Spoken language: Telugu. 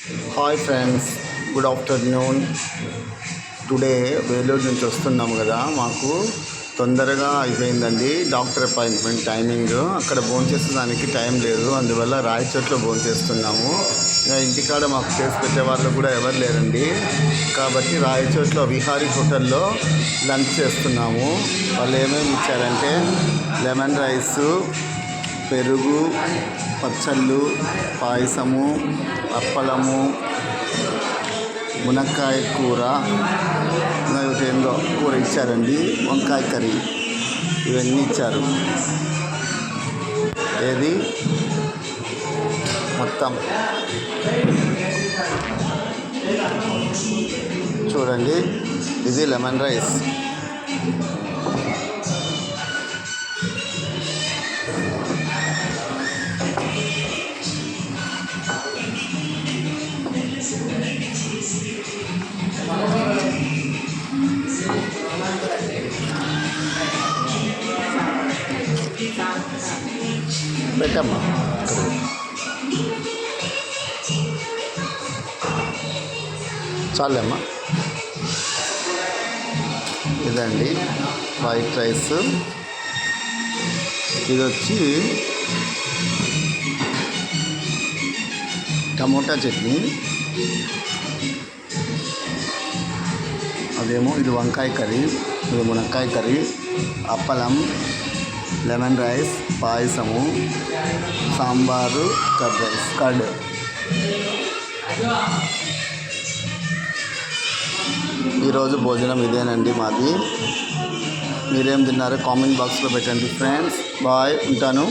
Hi friends, good afternoon. Today Vellore నుంచి వస్తున్నాము కదా, మాకు తొందరగా అయిపోయిందండి డాక్టర్ అపాయింట్మెంట్ టైమింగ్. అక్కడ భోంచేసేదానికి టైం లేదు, అందువల్ల రాయచోట్లో భోంచేస్తున్నాము. ఇంకా ఇంటికాడ మాకు చేసి పెట్టే వాళ్ళు కూడా ఎవరు లేరండి, కాబట్టి రాయచోట్లో విహారీ హోటల్లో లంచ్ చేస్తున్నాము. వాళ్ళు ఏమేమి ఇచ్చారంటే లెమన్ రైసు, పెరుగు, పచ్చళ్ళు, పాయసము, అప్పలము, మునక్కాయ కూర, ఏందో కూర ఇచ్చారండి, వంకాయ కర్రీ, ఇవన్నీ ఇచ్చారు. ఏది మొత్తం చూడండి, ఇది లెమన్ రైస్. పెట్టమ్మా, చాలేమ్మా. ఇదండి వైట్ రైస్. ఇది వచ్చి టమోటా చట్నీ, అదేమో ఇది వంకాయ కర్రీ, ఇది మునక్కాయ కర్రీ, అప్పలం, లెమన్ రైస్, పాయసము, సాంబారు, కర్డ్. ఈరోజు భోజనం ఇదేనండి మాది. మీరేం తిన్నారో కామెంట్ బాక్స్లో పెట్టండి ఫ్రెండ్స్. బాయ్, ఉంటాను.